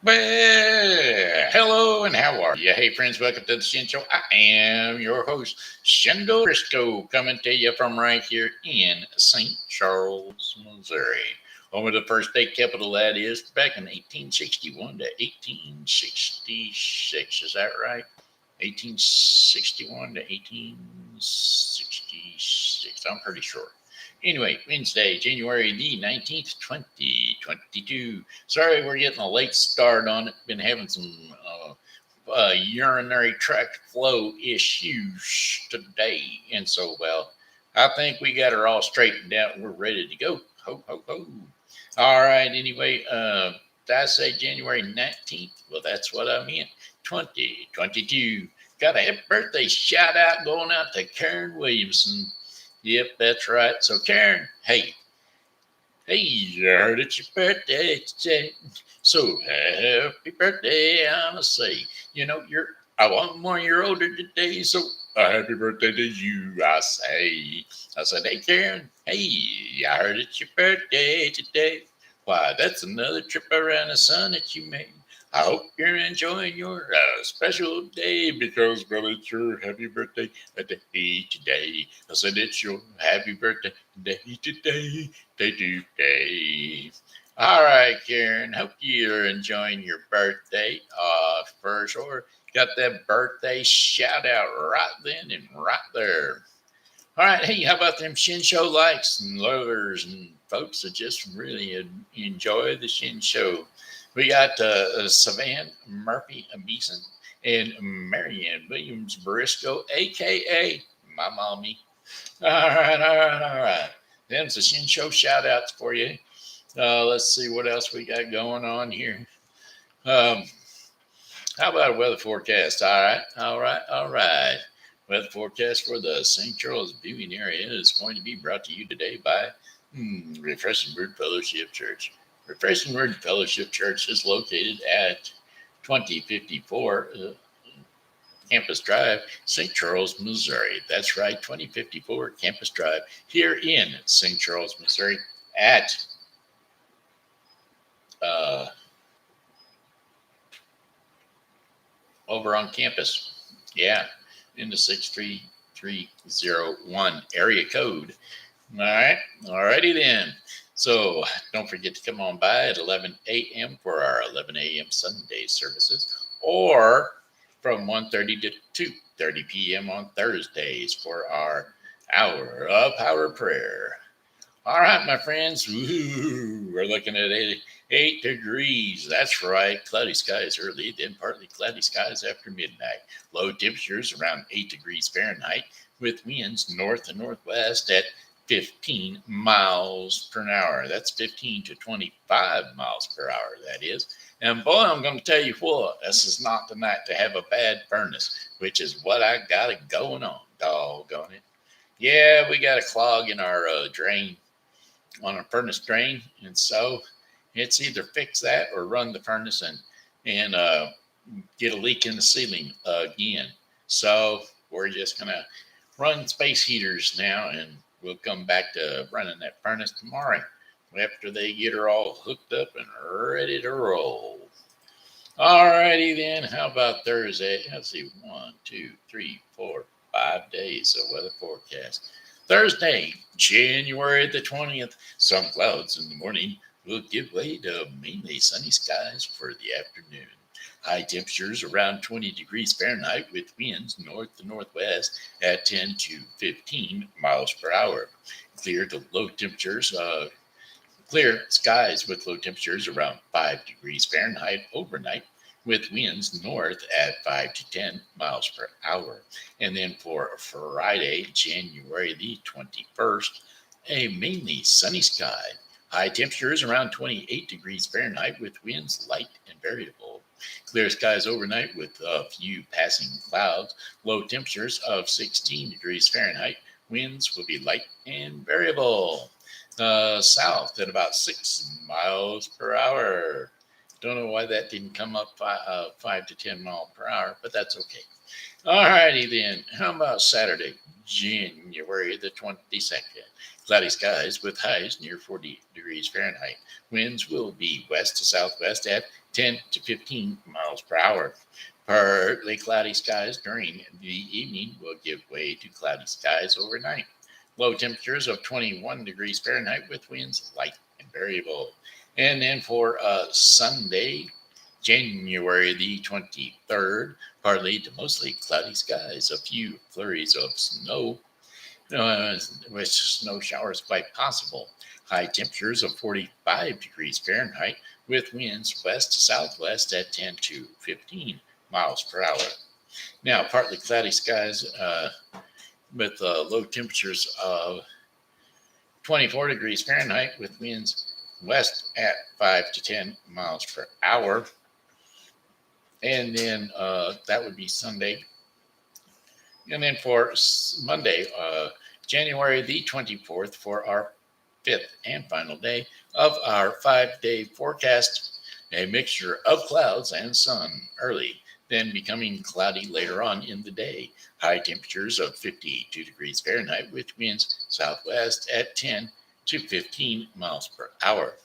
Well, hello and how are you? Hey, friends, welcome to the Shen Show. I am your host, Shendo Briscoe, coming to you from right here in St. Charles, Missouri. Home of the first state capital, that is, back in 1861 to 1866. Is that right? 1861 to 1866. I'm pretty sure. Anyway, Wednesday, January the 19th, 2022. Sorry, we're getting a late start on it. Been having some urinary tract flow issues today. And so, well, I think we got her all straightened out. We're ready to go. Ho, ho, ho. All right. Anyway, did I say January 19th? Well, that's what I meant. 2022. Got a happy birthday shout out going out to Karen Williamson. Yep, that's right. So, Karen, hey, I heard it's your birthday today. So, happy birthday, I'ma say. You're I want 1 year older today, so a happy birthday to you, I say. I said, hey, Karen, hey, I heard it's your birthday today. Why, that's another trip around the sun that you made. I hope you're enjoying your special day because, well, it's your happy birthday today. I said, it's your happy birthday today. Today. All right, Karen. Hope you're enjoying your birthday. For sure. Got that birthday shout out right then and right there. All right, hey, how about them Shin Show likes and lovers and folks that just really enjoy the Shin Show? We got Savann Murphy Beason and Marianne Williams Briscoe, aka my mommy. All right. Them's the Shin Show shout outs for you. Let's see what else we got going on here. Um, how about a weather forecast? All right. Weather forecast for the St. Charles viewing area is going to be brought to you today by Refreshing Word Fellowship Church. Refreshing Word Fellowship Church is located at 2054 Campus Drive, St. Charles, Missouri. That's right, 2054 Campus Drive here in St. Charles, Missouri at over on campus. Yeah, in the 63301 area code. All right. Alrighty then. So don't forget to come on by at 11 a.m. for our 11 a.m. Sunday services, or from 1:30 to 2:30 p.m. on Thursdays for our hour of power prayer. All right, my friends. We're looking at 8 degrees. That's right. Cloudy skies early, then partly cloudy skies after midnight. Low temperatures around 8 degrees Fahrenheit with winds north and northwest at 15 miles per hour. That's 15 to 25 miles per hour, that is. And boy, I'm going to tell you what, this is not the night to have a bad furnace, which is what I got it going on. Doggone it. Yeah, we got a clog in our drain, on a furnace drain. And so it's either fix that or run the furnace and get a leak in the ceiling again. So we're just going to run space heaters now, and we'll come back to running that furnace tomorrow after they get her all hooked up and ready to roll. All righty then. How about Thursday? Let's see. 1, 2, 3, 4, 5 days of weather forecast. Thursday, January the 20th. Some clouds in the morning will give way to mainly sunny skies for the afternoon. High temperatures around 20 degrees Fahrenheit with winds north to northwest at 10 to 15 miles per hour. Clear skies with low temperatures around 5 degrees Fahrenheit overnight with winds north at 5 to 10 miles per hour. And then for Friday, January the 21st, a mainly sunny sky. High temperatures around 28 degrees Fahrenheit with winds light and variable. Clear skies overnight with a few passing clouds. Low temperatures of 16 degrees Fahrenheit. Winds will be light and variable. South at about 6 miles per hour. Don't know why that didn't come up 5 to 10 miles per hour, but that's okay. All righty then. How about Saturday, January the 22nd? Cloudy skies with highs near 40 degrees Fahrenheit. Winds will be west to southwest at 10 to 15 miles per hour. Partly cloudy skies during the evening will give way to cloudy skies overnight. Low temperatures of 21 degrees Fahrenheit with winds light and variable. And then for Sunday, January the 23rd, partly to mostly cloudy skies, a few flurries of snow, with snow showers quite possible. High temperatures of 45 degrees Fahrenheit with winds west to southwest at 10 to 15 miles per hour. Now, partly cloudy skies with low temperatures of 24 degrees Fahrenheit with winds west at 5 to 10 miles per hour. And then that would be Sunday. And then for Monday, January the 24th, for our fifth and final day of our 5-day forecast, a mixture of clouds and sun early, then becoming cloudy later on in the day. High temperatures of 52 degrees Fahrenheit with winds southwest at 10 to 15 miles per hour.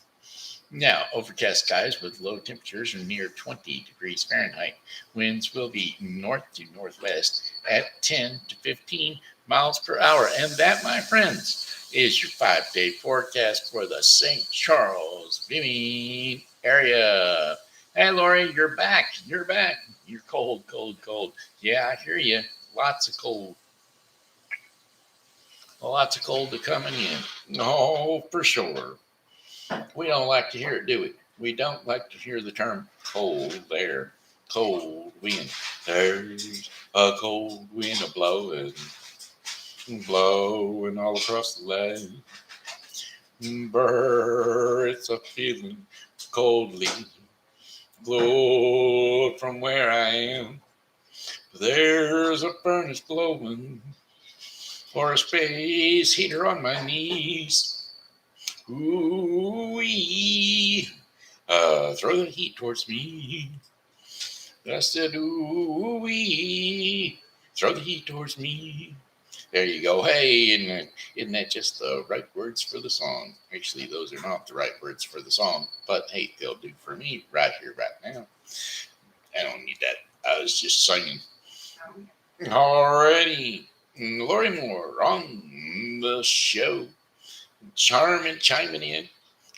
Now, overcast skies with low temperatures near 20 degrees Fahrenheit. Winds will be north to northwest at 10 to 15 miles per hour. And that, my friends, is your 5-day forecast for the St. Charles Viewing area. Hey, Lori, you're back. You're back. You're cold, cold, cold. Yeah, I hear you. Lots of cold. Lots of cold coming in. Oh, for sure. We don't like to hear it, do we? We don't like to hear the term cold air, cold wind. There's a cold wind blowing all across the land. Birds are feeling coldly blow from where I am. There's a furnace glowing or a space heater on my knees. Ooh-wee. Throw the heat towards me. I said, ooh-wee. Throw the heat towards me. There you go. Hey, isn't that just the right words for the song? Actually, those are not the right words for the song, but hey, they'll do for me right here, right now. I don't need that. I was just singing. Alrighty. Lori Moore on the show. Chiming in.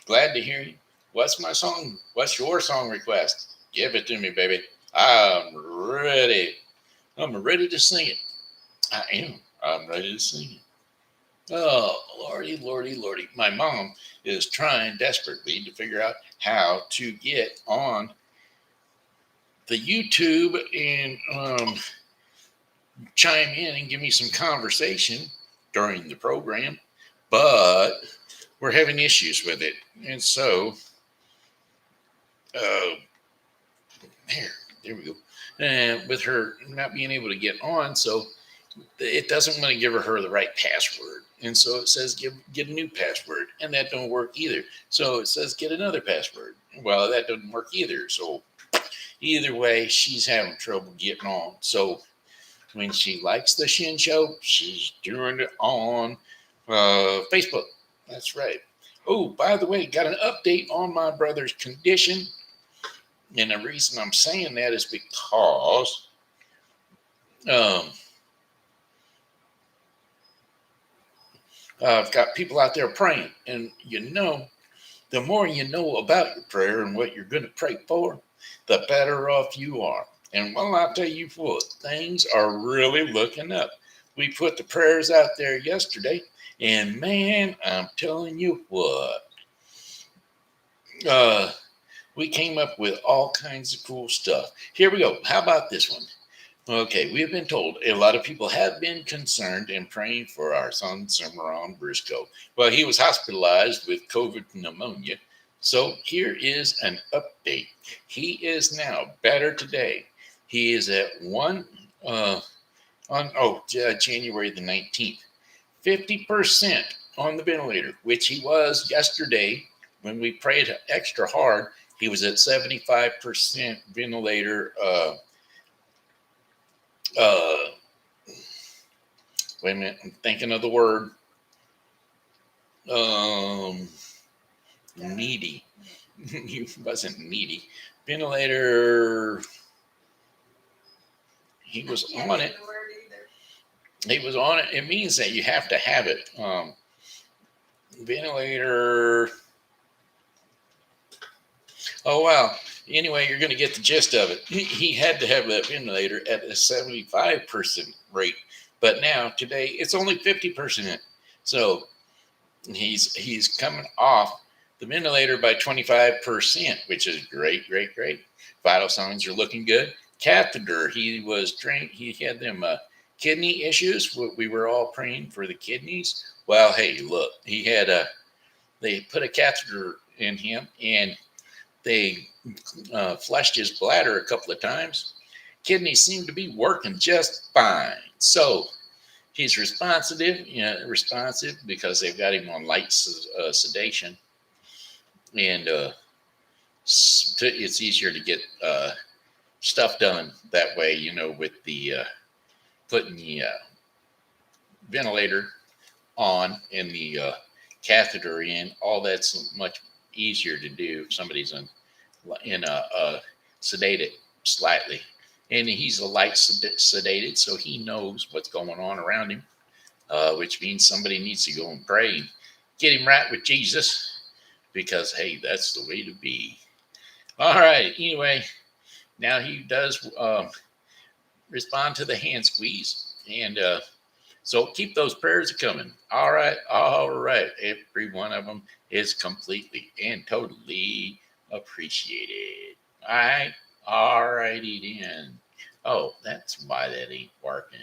Glad to hear you. What's my song? What's your song request? Give it to me, baby. I'm ready. I'm ready to sing it. I am. I'm ready to sing it. Oh, Lordy, Lordy, Lordy. My mom is trying desperately to figure out how to get on the YouTube and chime in and give me some conversation during the program, but we're having issues with it. And so, there we go. And with her not being able to get on, so it doesn't want to give her the right password. And so it says get a new password, and that don't work either. So it says get another password. Well, that doesn't work either. So either way, she's having trouble getting on. So when she likes the Shen Show, she's doing it on Facebook. That's right. Oh, by the way, got an update on my brother's condition. And the reason I'm saying that is because I've got people out there praying. And the more you know about your prayer and what you're going to pray for, the better off you are. And well, I'll tell you what, things are really looking up. We put the prayers out there yesterday, and man, I'm telling you what, we came up with all kinds of cool stuff. Here we go. How about this one? Okay, we have been told a lot of people have been concerned and praying for our son, Savann Briscoe. Well, he was hospitalized with COVID pneumonia. So here is an update. He is now better today. He is at January the 19th, 50% on the ventilator, which he was yesterday when we prayed extra hard. He was at 75% ventilator. Wait a minute, I'm thinking of the word. Needy. He wasn't needy, ventilator. He was on it. He was on it. It means that you have to have it. Ventilator. Oh, wow. Anyway, you're going to get the gist of it. He had to have that ventilator at a 75% rate. But now, today, it's only 50%. So he's coming off the ventilator by 25%, which is great, great, great. Vital signs are looking good. Catheter, he had them kidney issues. We were all praying for the kidneys. Well, hey, look, they put a catheter in him, and they flushed his bladder a couple of times. Kidneys seem to be working just fine. So he's responsive because they've got him on light sedation, and it's easier to get stuff done that way. With the putting the ventilator on and the catheter in, all that's much easier to do if somebody's sedated slightly. And he's a light sedated, so he knows what's going on around him, which means somebody needs to go and pray and get him right with Jesus, because, hey, that's the way to be. All right. Anyway, now he does respond to the hand squeeze. And so keep those prayers coming. All right. Every one of them is completely and totally appreciated. All right. All righty then. Oh, that's why that ain't working.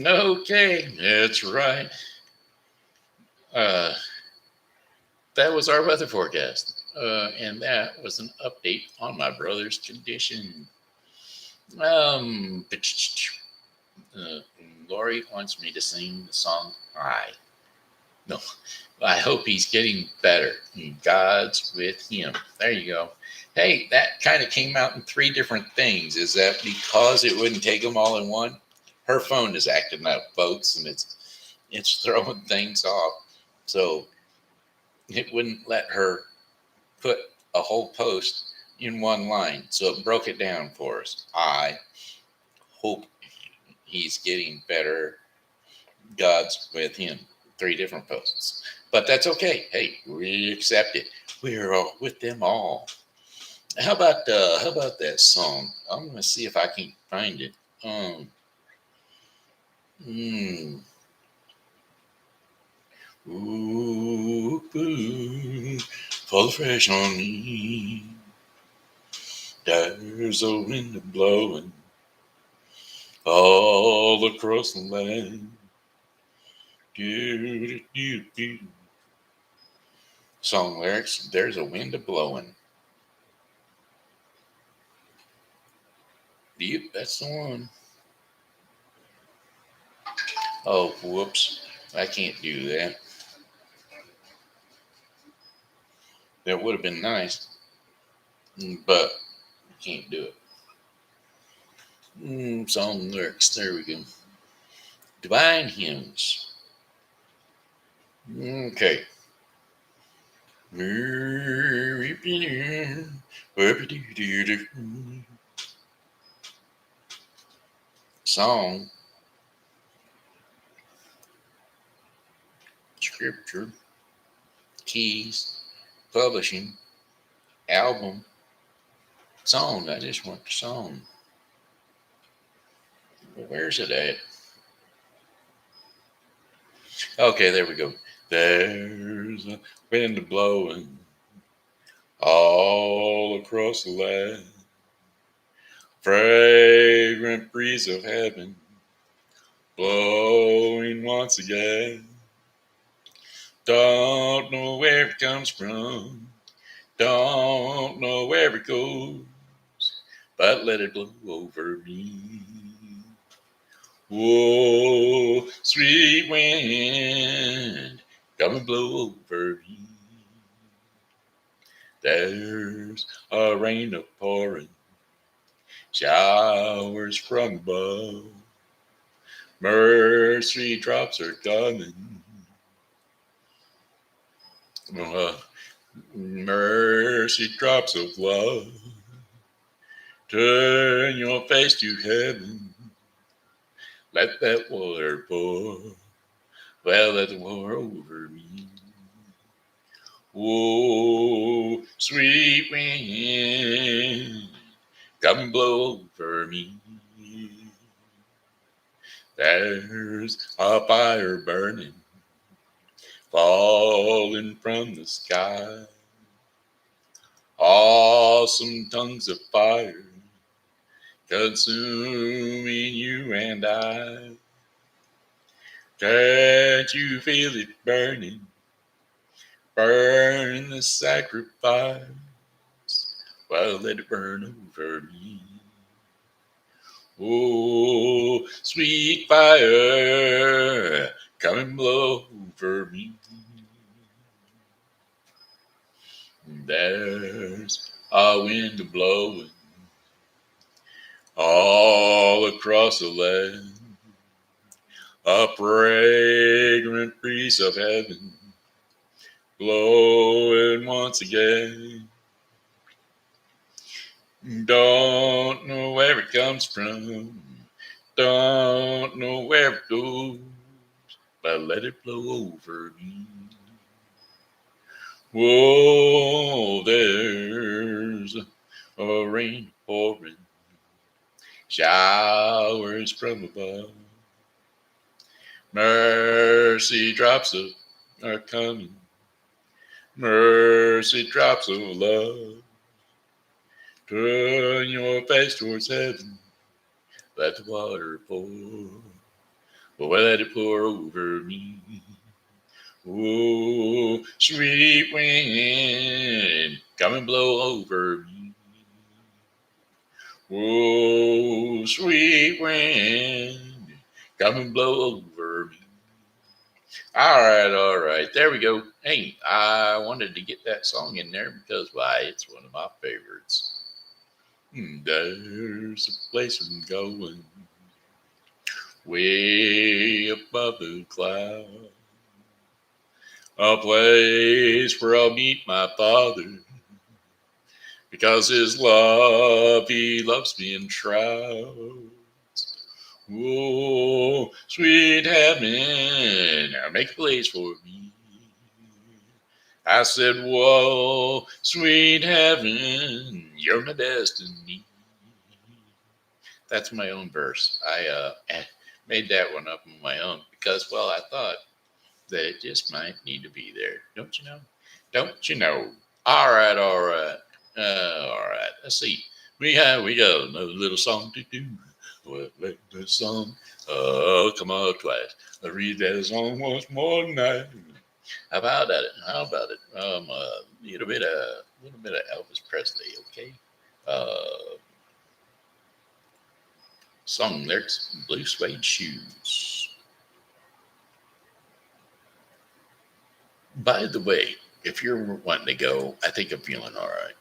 Okay, that's right. That was our weather forecast. And that was an update on my brother's condition. Lori wants me to sing the song No, I hope he's getting better. God's with him. There you go. Hey, that kind of came out in 3 different things. Is that because it wouldn't take them all in one? Her phone is acting up, folks, and it's throwing things off. So it wouldn't let her put a whole post in one line. So it broke it down for us. I hope he's getting better. God's with him. 3 different posts. But that's okay. Hey, we accept it. We're all with them all. How about that song? I'm gonna see if I can find it. Ooh, fall fresh on me. There's a wind blowing all across the land. Song lyrics: there's a wind blowing. Yep, that's the one. Oh, whoops. I can't do that. That would have been nice, but I can't do it. Song lyrics. There we go. Divine hymns. Okay. Song. Scripture. Keys. Publishing. Album. Song. I just want the song. Where's it at? Okay, there we go. There's a wind blowing all across the land. Fragrant breeze of heaven blowing once again. Don't know where it comes from. Don't know where it goes. But let it blow over me. Whoa, sweet wind, come and blow over me. There's a rain of pouring, showers from above. Mercy drops are coming. Mercy drops of love, turn your face to heaven. Let that water pour, well, let the water over me. Oh, sweet wind, come and blow over me. There's a fire burning, falling from the sky. Awesome tongues of fire, consuming you and I. Can't you feel it burning? Burn the sacrifice. Well, let it burn over me. Oh, sweet fire, come and blow over me. There's a wind blowing all across the land, a fragrant breeze of heaven blowing once again. Don't know where it comes from, don't know where it goes, but let it blow over me. Whoa, there's a rain pouring, showers from above. Mercy drops are coming, mercy drops of love. Turn your face towards heaven, let the water pour, well, let it pour over me. Oh, sweet wind, come and blow over me. Oh, sweet wind, come and blow over me. All right. There we go. Hey, I wanted to get that song in there because, why, it's one of my favorites. There's a place I'm going, way above the clouds. A place where I'll meet my Father, because his love, he loves me in shrouds. Oh, sweet heaven, now make a place for me. I said, whoa, sweet heaven, you're my destiny. That's my own verse. I made that one up on my own because, well, I thought that it just might need to be there. Don't you know? Don't you know? All right. All right. Let's see. We got another little song to do. Well, let the song come out twice. I read that song once more tonight. How about that? How about it? A little bit of Elvis Presley, okay? Song lyrics: Blue Suede Shoes. By the way, if you're wanting to go, I think I'm feeling all right.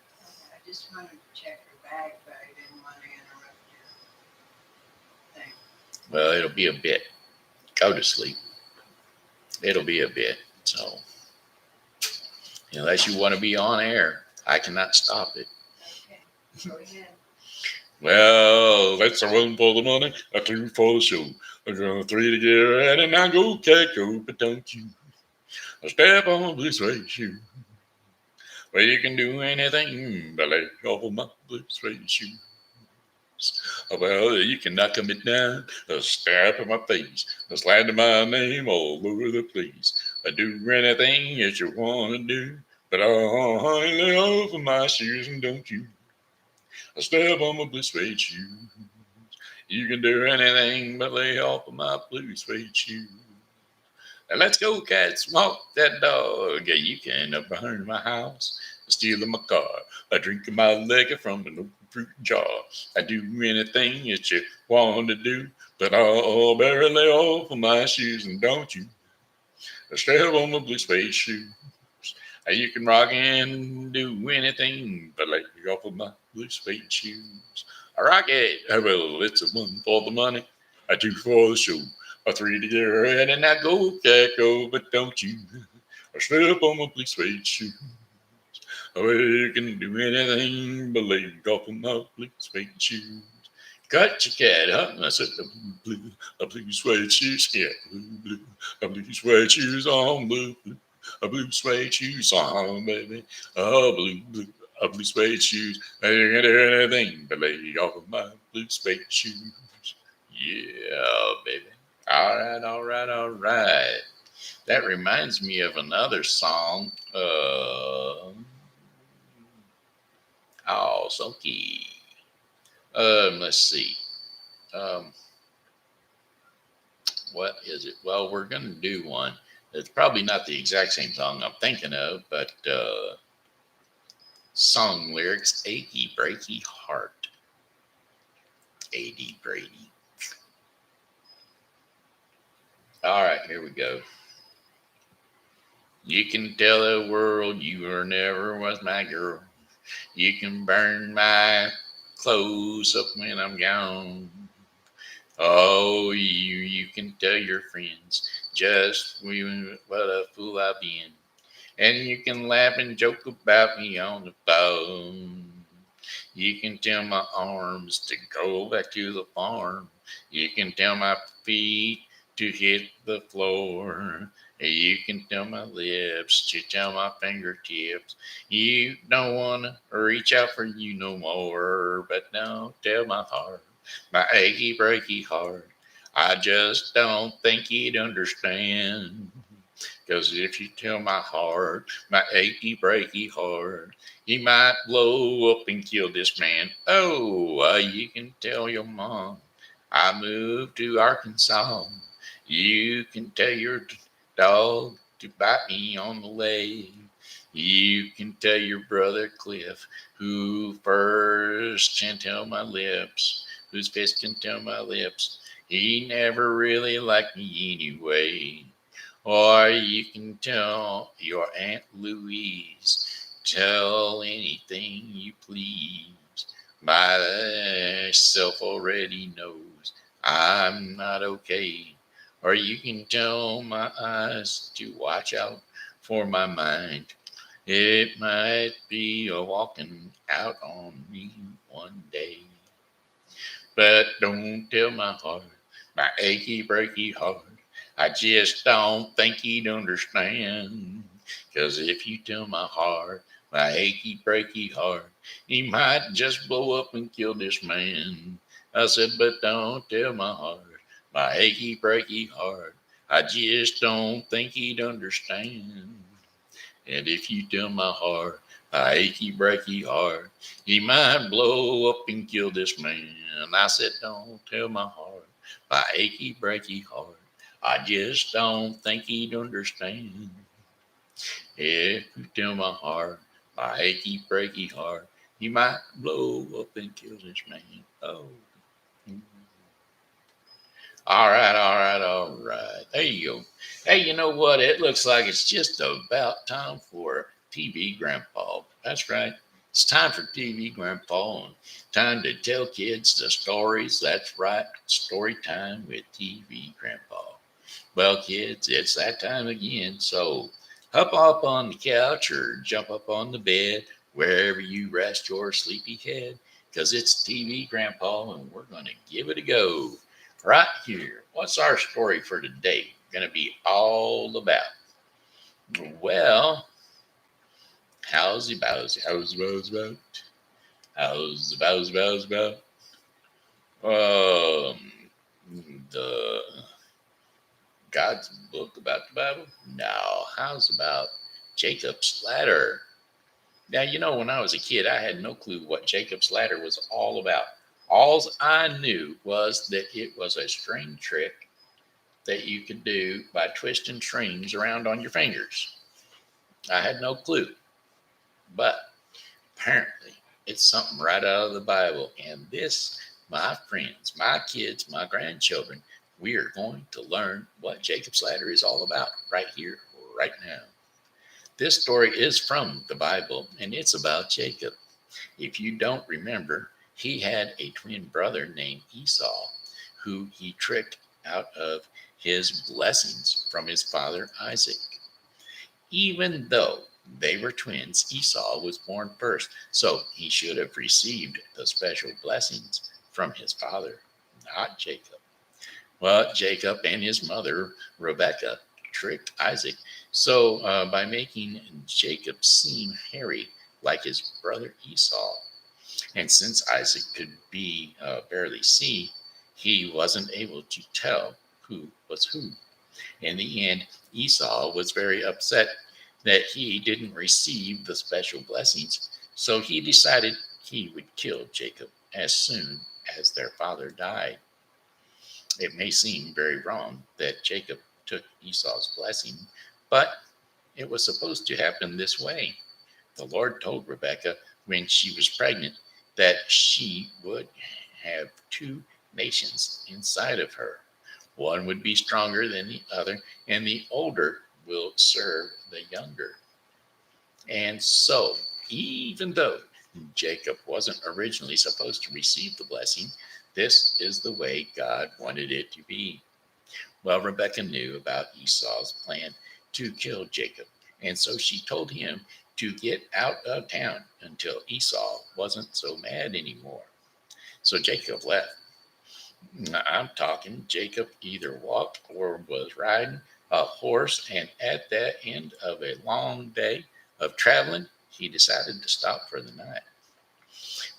I just wanted to check your bag, but I didn't want to interrupt your thing. Well, it'll be a bit. Go to sleep. It'll be a bit. So, unless you want to be on air, I cannot stop it. Okay, go ahead. Well, that's a one for the money, a two for the show, a three to get ready, and I go, cat, go, but don't you step on blue suede shoe. Well, you can do anything but lay off of my blue suede shoes. Well, you can knock me down, step in my face, slander my name all over the place. Do anything that you want to do, but honey, lay off of my shoes and don't you step on my blue suede shoes. You can do anything but lay off of my blue suede shoes. Now let's go, cats, walk that dog. Yeah, you can burn my house, steal my car, drink my liquor from an open fruit jar. I do anything that you want to do, but I'll barely lay off of my shoes, and don't you step on my blue suede shoes. You can rock and do anything but lay off of my blue suede shoes. I rock it. Well, it's a one for the money, a two for the show, a three to get ready, and I go, cat, go, but don't you step on my blue suede shoes. Oh, you can do anything but lay off of my blue suede shoes. Cut your cat, huh? I said the blue suede shoes, yeah, blue, blue suede shoes on, blue suede shoes on, baby. Oh, blue suede shoes. I can do anything but lay off of my blue suede shoes. Yeah, baby. All right, all right, all right. That reminds me of another song. Oh, Soki. Let's see. Um, what is it? Well, we're gonna do one. It's probably not the exact same song I'm thinking of, but song lyrics: "Achy breaky heart, A.D. Brady." All right, here we go. You can tell the world you were never was my girl. You can burn my clothes up when I'm gone. Oh, you can tell your friends just what a fool I've been. And you can laugh and joke about me on the phone. You can tell my arms to go back to the farm. You can tell my feet to hit the floor. You can tell my lips to tell my fingertips. You don't want to reach out for you no more, but don't tell my heart, my achy breaky heart. I just don't think he'd understand. 'Cause if you tell my heart, my achy breaky heart, he might blow up and kill this man. Oh, you can tell your mom I moved to Arkansas. You can tell your dog to bite me on the leg. You can tell your brother Cliff, who first can tell my lips, whose fist can tell my lips. He never really liked me anyway. Or you can tell your Aunt Louise, tell anything you please. Myself already knows I'm not okay. Or you can tell my eyes to watch out for my mind. It might be a walking out on me one day. But don't tell my heart, my achy breaky heart. I just don't think he'd understand. 'Cause if you tell my heart, my achy breaky heart, he might just blow up and kill this man. I said, but don't tell my heart, my achy breaky heart. I just don't think he'd understand. And if you tell my heart, my achy breaky heart, he might blow up and kill this man. I said, don't tell my heart, my achy breaky heart. I just don't think he'd understand. If you tell my heart, my achy breaky heart, he might blow up and kill this man. Oh. All right, all right, all right. There you go. Hey, you know what? It looks like it's just about time for TV Grandpa. That's right. It's time for TV Grandpa and time to tell kids the stories. That's right. Story time with TV Grandpa. Well, kids, it's that time again. So hop up on the couch or jump up on the bed, wherever you rest your sleepy head, because it's TV Grandpa and we're going to give it a go right here. What's our story for today going to be all about? Well, how's the bows? How's the bows about? How's the bows about? Um, the God's book about the Bible? No. How's about Jacob's ladder? Now, you know, when I was a kid, I had no clue what Jacob's ladder was all about. All I knew was that it was a string trick that you could do by twisting strings around on your fingers. I had no clue, but apparently it's something right out of the Bible. And this, my friends, my kids, my grandchildren, we are going to learn what Jacob's ladder is all about right here, right now. This story is from the Bible and it's about Jacob. If you don't remember, he had a twin brother named Esau who he tricked out of his blessings from his father Isaac. Even though They were twins. Esau was born first, so he should have received the special blessings from his father, not Jacob. Well, Jacob and his mother, Rebekah, tricked Isaac. So by making Jacob seem hairy like his brother Esau. And since Isaac could barely see, he wasn't able to tell who was who. In the end, Esau was very upset that he didn't receive the special blessings, so he decided he would kill Jacob as soon as their father died. It may seem very wrong that Jacob took Esau's blessing, but it was supposed to happen this way. The Lord told Rebekah when she was pregnant that she would have two nations inside of her. One would be stronger than the other, and the older will serve the younger. And so, even though Jacob wasn't originally supposed to receive the blessing, this is the way God wanted it to be. Well, Rebekah knew about Esau's plan to kill Jacob, and so she told him to get out of town until Esau wasn't so mad anymore. So Jacob left. I'm talking Jacob either walked or was riding a horse, and at the end of a long day of traveling, he decided to stop for the night.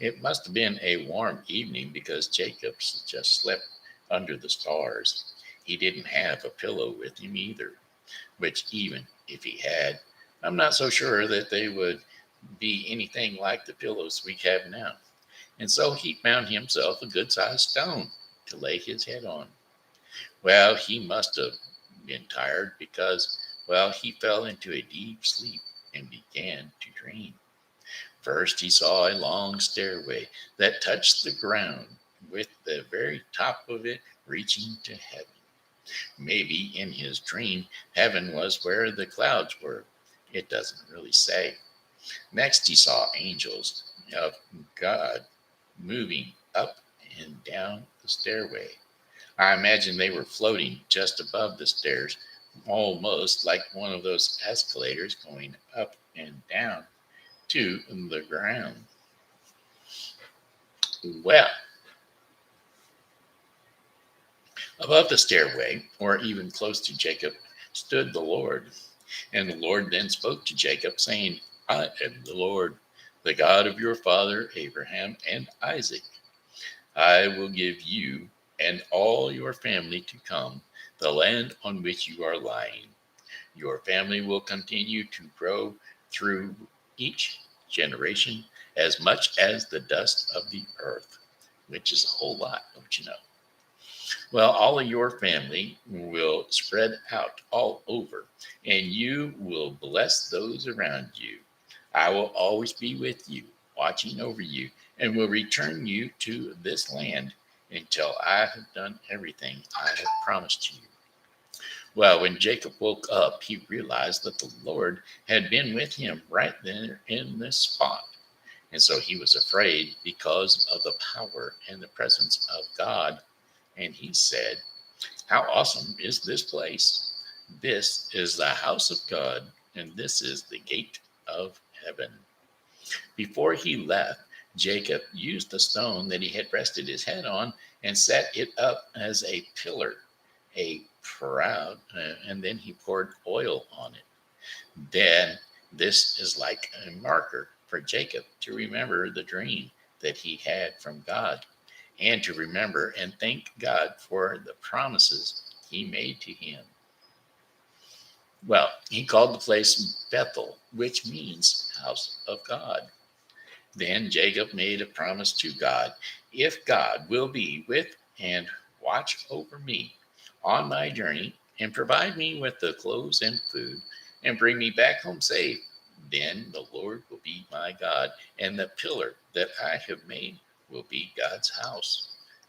It must have been a warm evening because Jacob just slept under the stars. He didn't have a pillow with him either, which even if he had, I'm not so sure that they would be anything like the pillows we have now. And so he found himself a good sized stone to lay his head on. Well, he must have been tired because, well, he fell into a deep sleep and began to dream. First, he saw a long stairway that touched the ground, with the very top of it reaching to heaven. Maybe in his dream, heaven was where the clouds were. It doesn't really say. Next, he saw angels of God moving up and down the stairway. I imagine they were floating just above the stairs, almost like one of those escalators going up and down to the ground. Well, above the stairway, or even close to Jacob, stood the Lord. And the Lord then spoke to Jacob, saying, I am the Lord, the God of your father Abraham and Isaac. I will give you and all your family to come, the land on which you are lying. Your family will continue to grow through each generation as much as the dust of the earth, which is a whole lot, don't you know? Well, all of your family will spread out all over, and you will bless those around you. I will always be with you, watching over you, and will return you to this land until I have done everything I have promised you. Well, when Jacob woke up, he realized that the Lord had been with him right there in this spot. And so he was afraid because of the power and the presence of God. And he said, how awesome is this place? This is the house of God, and this is the gate of heaven. Before he left, Jacob used the stone that he had rested his head on and set it up as a pillar, a proud, and then he poured oil on it. Then this is like a marker for Jacob to remember the dream that he had from God, and to remember and thank God for the promises he made to him. Well, he called the place Bethel, which means house of God. Then Jacob made a promise to God. If God will be with and watch over me on my journey and provide me with the clothes and food and bring me back home safe, then the Lord will be my God, and the pillar that I have made will be God's house.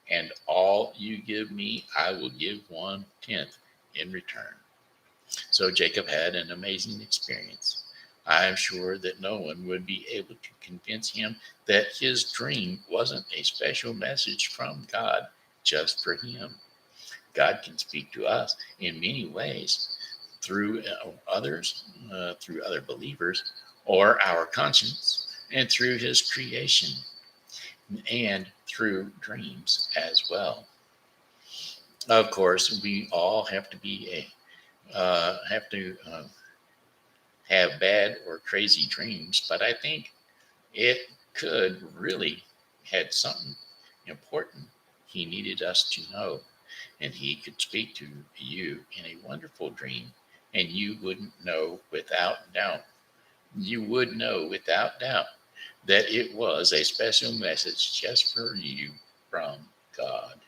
And all you give me, I will give 1/10 in return. So Jacob had an amazing experience. I am sure that no one would be able to convince him that his dream wasn't a special message from God just for him. God can speak to us in many ways. through through other believers, or our conscience, and through his creation, and through dreams as well. Of course, we all have to have bad or crazy dreams, but I think it could really had something important he needed us to know, and he could speak to you in a wonderful dream, and you wouldn't know without doubt. You would know without doubt that it was a special message just for you from God.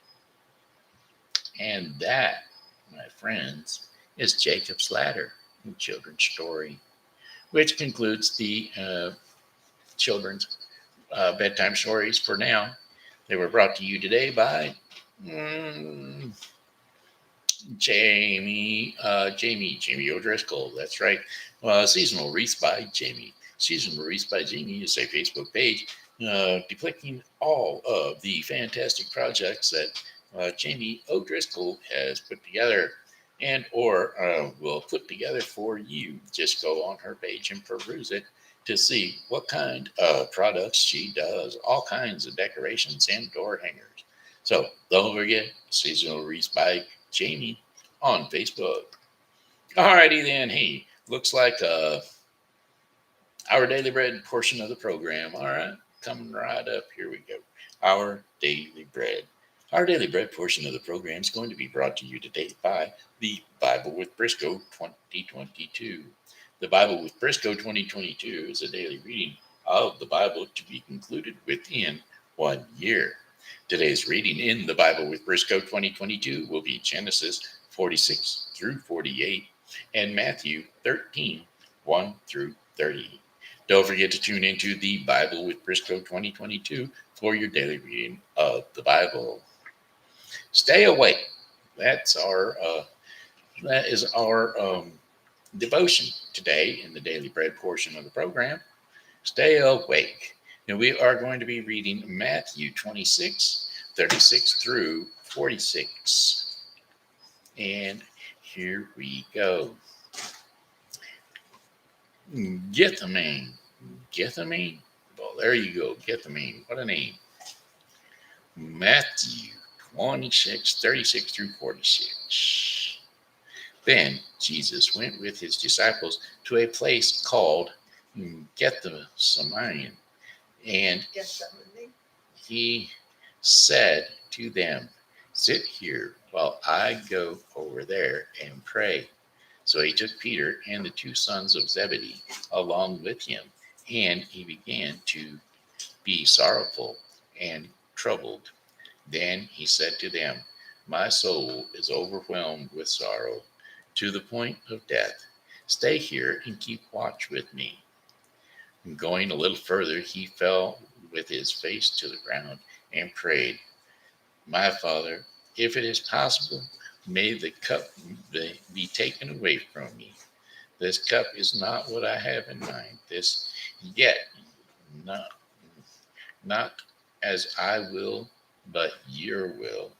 And that, my friends, is Jacob's Ladder, the children's story, which concludes the children's bedtime stories for now. They were brought to you today by mm, Jamie O'Driscoll. That's right. Seasonal Wreaths by Jamie. Seasonal Wreaths by Jamie is a Facebook page depicting all of the fantastic projects that Jamie O'Driscoll has put together and or will put together for you. Just go on her page and peruse it to see what kind of products she does. All kinds of decorations and door hangers. So don't forget Seasonal Wreaths by Jamie on Facebook. Alrighty then. Hey, looks like our daily bread portion of the program. All right, coming right up. Here we go. Our daily bread. Our daily bread portion of the program is going to be brought to you today by the Bible with Briscoe 2022. The Bible with Briscoe 2022 is a daily reading of the Bible to be concluded within 1 year. Today's reading in the Bible with Briscoe 2022 will be Genesis 46 through 48 and Matthew 13, 1 through 30. Don't forget to tune into the Bible with Briscoe 2022 for your daily reading of the Bible. Stay awake. That is our devotion today in the daily bread portion of the program. Stay awake. Now we are going to be reading Matthew 26, 36 through 46. And here we go. Gethsemane. Gethsemane? Well, there you go. Gethsemane. What a name. Matthew 26, 36 through 46. Then Jesus went with his disciples to a place called Gethsemane, and he said to them, "Sit here while I go over there and pray." So he took Peter and the two sons of Zebedee along with him, and he began to be sorrowful and troubled. Then he said to them, "My soul is overwhelmed with sorrow to the point of death. Stay here and keep watch with me." And going a little further, he fell with his face to the ground and prayed, "My Father, if it is possible, may the cup be taken away from me. This cup is not what I have in mind. This yet not as I will, but your will."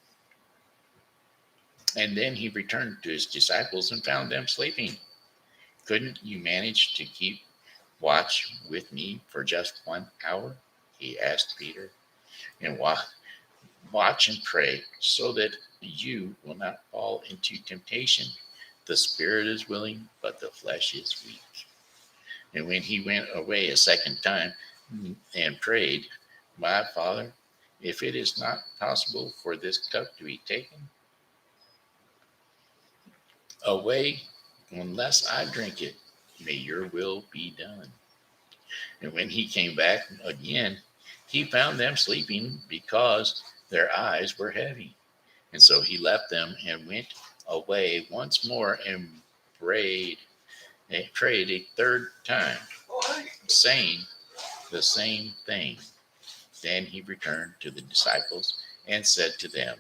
And then he returned to his disciples and found them sleeping. "Couldn't you manage to keep watch with me for just 1 hour?" he asked Peter. "And watch and pray so that you will not fall into temptation. The spirit is willing, but the flesh is weak." And when he went away a second time and prayed, "My Father, if it is not possible for this cup to be taken away unless I drink it, may your will be done." And when he came back again, he found them sleeping because their eyes were heavy. And so he left them and went away once more and prayed a third time, saying the same thing. Then he returned to the disciples and said to them,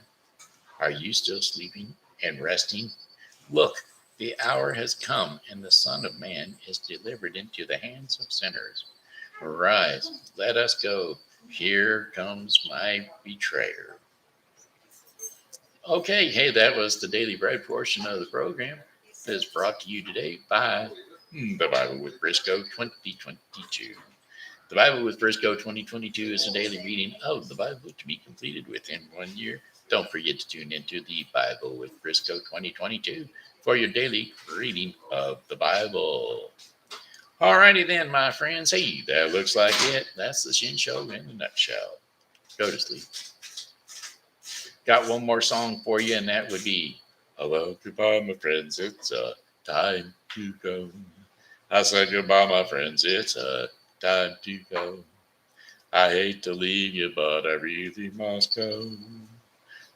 "Are you still sleeping and resting? Look, the hour has come, and the Son of Man is delivered into the hands of sinners. Arise, let us go. Here comes my betrayer." Okay, hey, that was the daily bread portion of the program. is brought to you today by the Bible with Briscoe 2022. The Bible with Briscoe 2022 is a daily reading of the Bible to be completed within 1 year. Don't forget to tune into the Bible with Briscoe 2022 for your daily reading of the Bible. Alrighty then, my friends. Hey, that looks like it. That's the Shen Show in a nutshell. Go to sleep. Got one more song for you, and that would be Hello, goodbye, my friends. It's time to go. I said goodbye, my friends. It's time to go. I hate to leave you, but I really must go.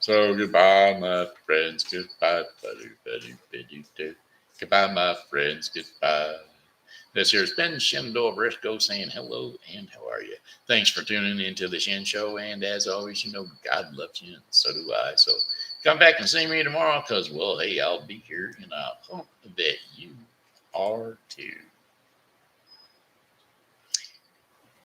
So goodbye, my friends. Goodbye. Goodbye, my friends. Goodbye. This here's Ben Shendor Briscoe saying hello and how are you? Thanks for tuning into the Shen Show. And as always, you know, God loves you and so do I. So come back and see me tomorrow because, well, hey, I'll be here and I hope that you are too.